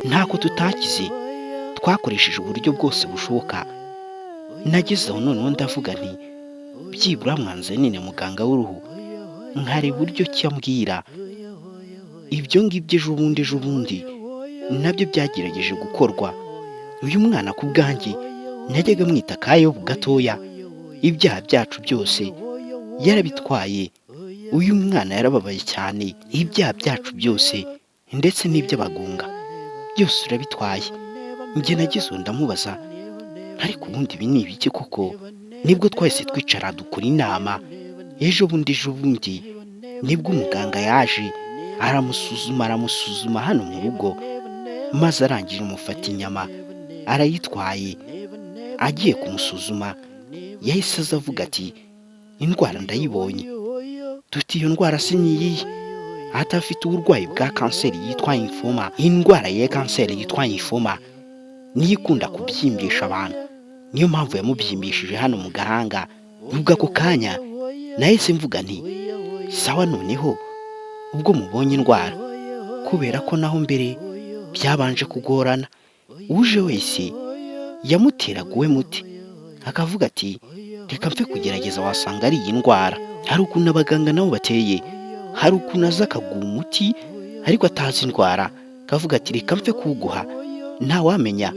ntako tutakize, twakoresheje uburyo bwose bushoboka. Nageze aho noneho ndavuga nti byibura mwanzanire muganga w'uruhu nkareba uburyo ki ambwira. Ibyo ngibyo ejo bundi nabyo byagerageje gukorwa. Uyu mwana ku bwanjye najyaga mwita Kayobu gatoya, ibyaha byacu byose yarabitwaye. Uyu mwana yarababaye cyane, ibyaha byacu byose ndetse n'iby'abagunga byose urabitwaye. Njye nagize ndamubaza, ariko ubundi ibi ni ibiki koko? Nibwo twahise twicara dukora inama. Ejo bundi nibwo umuganga yaje aramusuzuma hano mu rugo, maze arangije umufata inyama arayitwaye. Agiye kumusuzuma yahise aza avuga ati indwara ndayibonye. Tuti iyo ndwara si niyihe? Atafite uburwayi bwa kanseri yitwa lymphoma. Indwara ya kanseri yitwa lymphoma niyo ikunda kubyimbisha abantu, niyo mpamvu yamubyimbishije hano mu gahanga. Ubwo ako kanya nahise mvuga nti sawa, noneho ubwo mubonye indwara, kubera ko naho mbere byabanje kugorana. Uje wese yamuteraga uwe muti, akavuga ati reka mfe kugerageza wasanga ari iyi ndwara. Hari ukuntu abaganga nabo bateye, hari ukuntu aza akaguha umuti ariko atazi indwara, akavuga ati reka mfe kuwuguha. Ntawamenya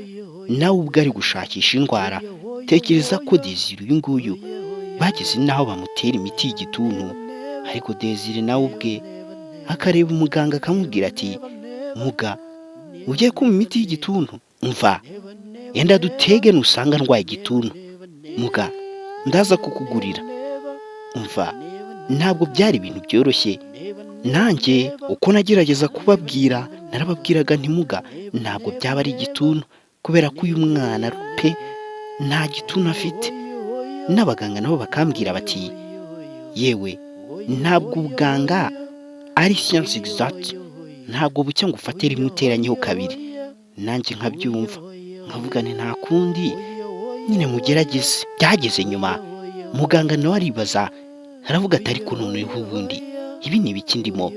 nawe ubwo ari gushakisha indwara. Tekereza ko Desire uyu nguyu bageze naho bamutera imiti y'igituntu, ariko Desire nawe ubwe akareba umuganga akamubwira ati muga, ugiye kumpa imiti y'igituntu? Umva, enda dutege nusanga ndwaye igituntu, muga ndaza kukugurira. Umva, ntabwo byari ibintu byoroshye. Nanjye uko nagerageza kubabwira, narababwiraga nti muga, ntabwo byaba ari igituntu, kubera ko uyu mwana pe nta gituntu afite. N'abaganga nabo bakambwira bati yewe, ntabwo ubuganga ari science exact, ntabwo bucya ngo ufate rimwe uteranyeho kabiri. Nanjye nkabyumva nkavuga nti nta kundi nyine mugerageze. Byageze nyuma muganga nawe aribaza, aravuga ati ariko noneho ubundi ibi ni ibiki ndimo?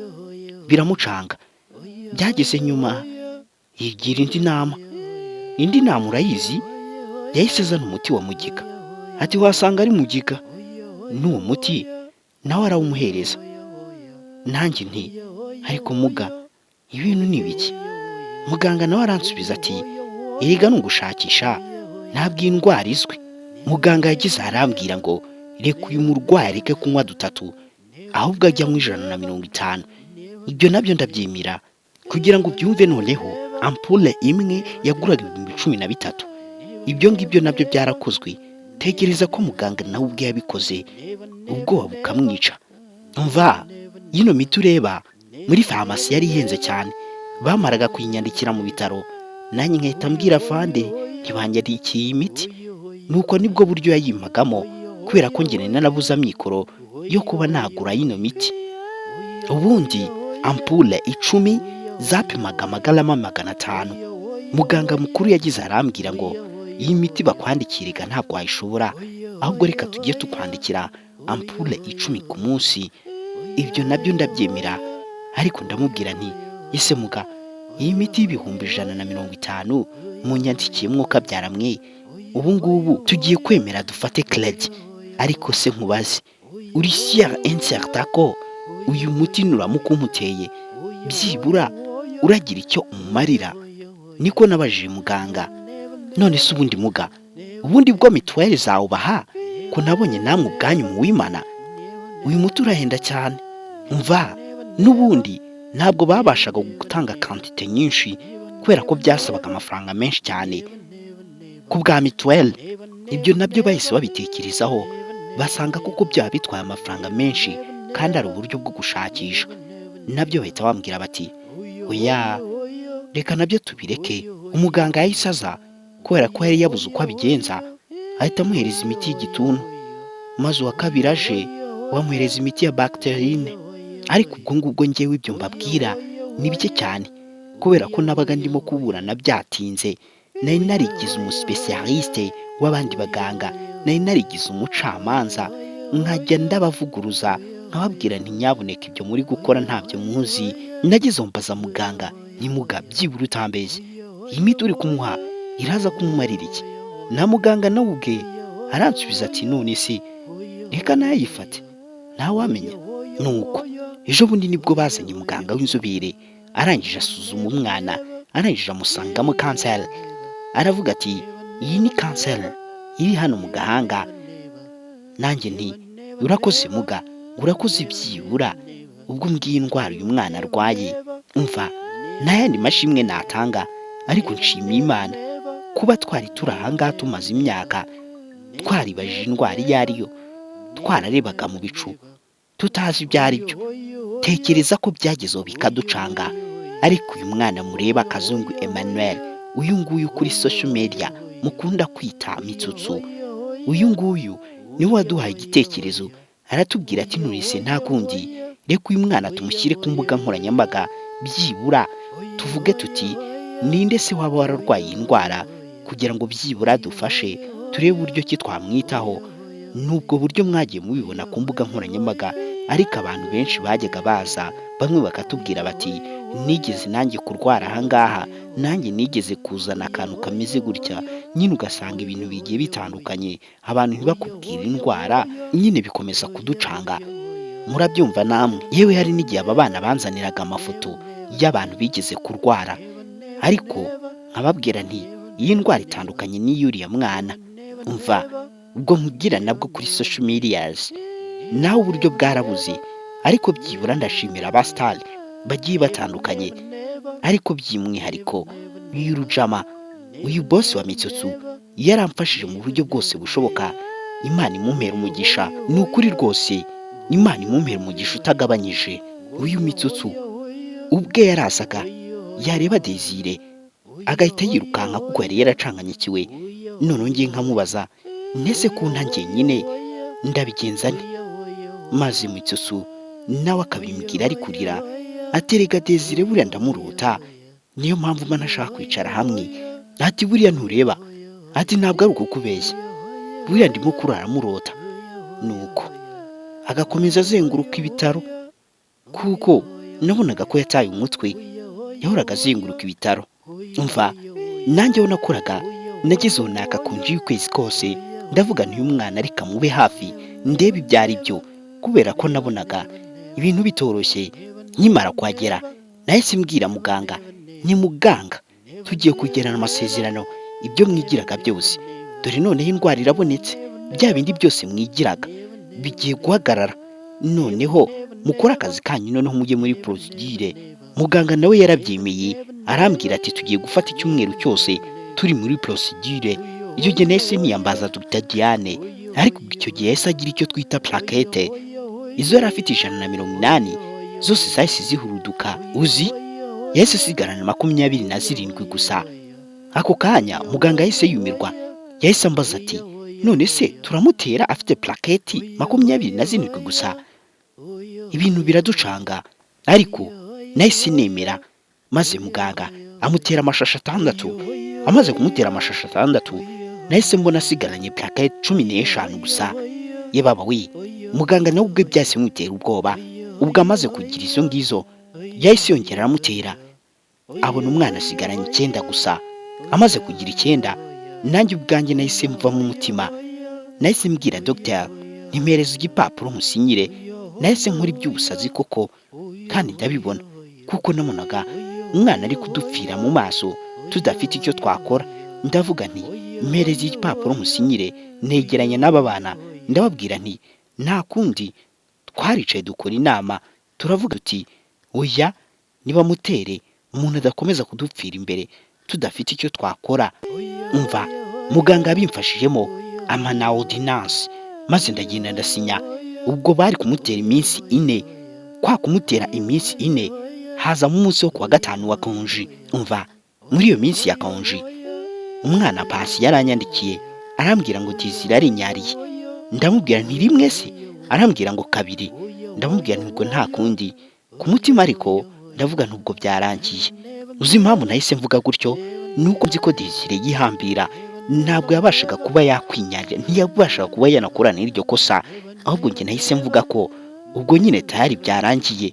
Biramucanga. Byageze nyuma yigira indi nama urayizi? Yahise azana umuti wa mugiga, ati wasanga ari mugiga. N'uwo muti nawe arawumuhereza. Nanjye nti ariko muga, ibintu ni ibiki? Muganga nawe aransubiza ati erega n'ugushakisha, ntabwo iyi ndwara izwi. Muganga yagize arambwira ngo reka uyu murwayi areke kunywa dutatu, ahubwo ajya mu 150. Ibyo nabyo ndabyemera. Kugira ngo byumve noneho, ampule imwe yaguraga 13,000. Ibyo ngibyo nabyo byarakozwe. Tekereza ko muganga nawe ubwe yabikoze, ubwoba bukamwica. Umva, yino miti ureba muri farumasi yari ihenze cyane, bamaraga kuyinyandikira mu bitaro, nanjye nkahita mbwira fande ntibanyandikiye imiti. Nuko nibwo buryo yayimpagamo, kubera ko njye narabuze amikoro yo kuba nagura yino miti. Ubundi ampule 10 zapimaga amagarama 500. Muganga mukuru yagize arambwira ngo iyi miti bakwandikiriga ntabwo wayishobora, ahubwo reka tugiye tukwandikira ampule 10 ku munsi. Ibyo nabyo ndabyemera, ariko ndamubwira nti ese muga, iyi miti y'ibihumbi 150 munyandikiye mwuka byaramwe, ubu ngubu tugiye kwemera dufate credit. Ariko se nkubaze, uri siya incertain ko uyu muti nuramukumuteye byibura uragira icyo umumarira? Niko nabajije muganga. None se ubundi muga, ubundi bwo mituweli zawe baha ko nabonye namwe ubwanyu mu wimana, uyu muti urahenda cyane. Umva, n'ubundi ntabwo babashaga gutanga quantité nyinshi, kubera ko byasabaga amafaranga menshi cyane ku bwa mituweli. Ibyo nabyo bahise babitekerezaho, basanga kuko byaba bitwaye amafaranga menshi kandi ari uburyo bwo gushakisha. Nabyo bahita bambwira bati oya, reka nabyo tubireke. Umuganga yahise aza, kubera ko yari yabuze uko abigenza, ahita amuhereza imiti y'igituntu, maze uwa kabiri aje bamuhereza imiti ya bacterine. Ariko ubwo ngubwo njyewe ibyo mbabwira ni bike cyane, kubera ko nabaga ndimo kuburana byatinze. Nari narigize umuspecialiste w'abandi baganga, nari narigize umucamanza, nkajya ndabavuguruza nkababwira nti nyabuneka ibyo muri gukora ntabyo muzi, Nagezeho mbaza muganga ntimuga byibura utambeshye, iyi miti uri kumuha iraza kumumarira iki? Na muganga nawe ubwe aransubiza ati none se reka nayifate ntawamenya. Nuko ejo bundi nibwo bazanye muganga w'inzobere, arangije asuzuma umwana, arangije amusangamo kanseri. Aravuga ati iyi ni kanseri iri hano mu gahanga. Nanjye nti urakoze muga, urakoze byibura ubwo mbwiye indwara uyu mwana arwaye. Umva nta yandi mashimwe natanga, ariko nshimiye Imana kuba twari turi ahangaha tumaze imyaka twaribajije indwara iyo ariyo, twararebaga mu bicu tutazi ibyo ari byo. Tekereza ko byagezeho bikaducanga, ariko uyu mwana mureba Kazungu Emmanuel, uyu nguyu kuri social media mukunda kwita Mitsutsu, uyu nguyu niwe waduhaye igitekerezo, aratubwira ati nurese nta kundi reka uyu mwana tumushyire ku mbuga nkoranyambaga, byibura tuvuge tuti ninde se waba wararwaye indwara, kugira ngo byibura dufashe turebe uburyo ki twamwitaho. Nubwo buryo mwagiye mubibona ku mbuga nkoranyambaga, ariko abantu benshi bajyaga baza, bamwe bakatubwira bati nigeze nanjye kurwara ahangaha, nanjye nigeze kuzana akantu kameze gutya. Nyine ugasanga ibintu bigiye bitandukanye, abantu ntibakubwira indwara, nyine bikomeza kuducanga. Murabyumva namwe, yewe hari n'igihe aba bana banzaniraga amafoto y'abantu bigeze kurwara, ariko nkababwira nti iyi ndwara itandukanye n'iy'uriya mwana. Umva ubwo nkubwira nabwo kuri social medias nawe uburyo bwarabuze, ariko byibura ndashimira abasitari bagiye batandukanye, ariko by'umwihariko uyu Rujama, uyu boss wa Mitsutsu yaramfashije mu buryo bwose bushoboka. Imana imumpera umugisha, ni ukuri rwose Imana imumpera umugisha utagabanyije. Uyu Mitsutsu ubwe yarasaga yareba Desire agahita yirukanka kuko yari yaracanganyikiwe. None ngiye nkamubaza nese ko ntangiye nyine ndabigenza nte? Maze Mitsutsu nawe akabimbwira ari kurira, aterega Desire buriya ndamurota, niyo mpamvu mba ntashaka kwicara hamwe. Ati buriya ntureba, ati ntabwo ari ukukubeshya, buriya ndimo kurara murota. Nuko agakomeza azenguruka ibitaro, kuko nabonaga ko yataye umutwe, yahoraga azenguruka ibitaro. Umva nanjye aho nakoraga nagezeho nakakunje y'ukwezi kose, ndavuga nti uyu mwana ariko mube hafi ndebe ibyo ari byo, kubera ko nabonaga ibintu bitoroshye. Nkimara kuhagera nahise mbwira muganga, ni muganga tugiye kugirana amasezerano, ibyo mwigiraga byose dore noneho indwara irabonetse, bya bindi byose mwigiraga bigiye guhagarara, noneho mukora akazi kanyu, noneho mujye muri procedure. Muganga nawe yarabyemeye, arambwira ati tugiye gufata icyumweru cyose turi muri procedure. Icyo gihe nahise niyambaza Dr Diane, ariko icyo gihe yahise agira icyo twita plaquette, izo yari afite 180 zose zahise zihuruduka. Uzi yahise asigarana 27 gusa. Ako kanya muganga yahise yumirwa, yahise ambaza ati none se turamutera afite plaquette 27 gusa? Ibintu biraducanga, ariko nahise nemera. Maze muganga amutera amashashi 6. Amaze kumutera amashashi 6 nahise mbona asigaranye plaquette 15 gusa. Ye baba we, muganga nawe ubwe byase mutera ubwoba. Ubwo amaze kugira izo ngizo yahise yongera aramutera, abona umwana asigaranye 9 gusa. Amaze kugira 9 nanjye ubwanjye nahise mva mu mutima, nahise mbwira docteur ntimereza igipapuro musinyire. Nahise nkora iby'ubusazi koko, kandi ndabibona kuko namunaga umwana ari kudupfira mu maso tudafite icyo twakora. Ndavuga nti mpereza igipapuro musinyire. Negeranya n'aba bana ndababwira nti nta kundi, twaricaye dukora inama, turavuga tuti oya niba mutere umuntu adakomeza kudupfira imbere tudafite icyo twakora. Umva muganga bimfashijemo amana ordinance, maze ndagenda ndasinya. Ubwo bari kumutera iminsi 4, kwa kumutera iminsi 4 haza mu munsi wo kuwa gatanu wa konji. Umva muri iyo minsi ya konji umwana Pasi yaranyandikiye arambwira ngo Desire ari nyariye. Ndamubwira nti rimwe se? Arambwira ngo 2. Ndamubwira nti ngo nta kundi. Ku mutima ariko ndavuga nubwo byarangiye. Uzi impamvu nahise mvuga gutyo? Nuko nzi ko Desire yihambira, ntabwo yabashaga kuba yakwinyarira, ntiyabashaga kuba yanakorana n'iryo kosa. Ahubwo njye nahise mvuga ko ubwo nyine tayari byarangiye,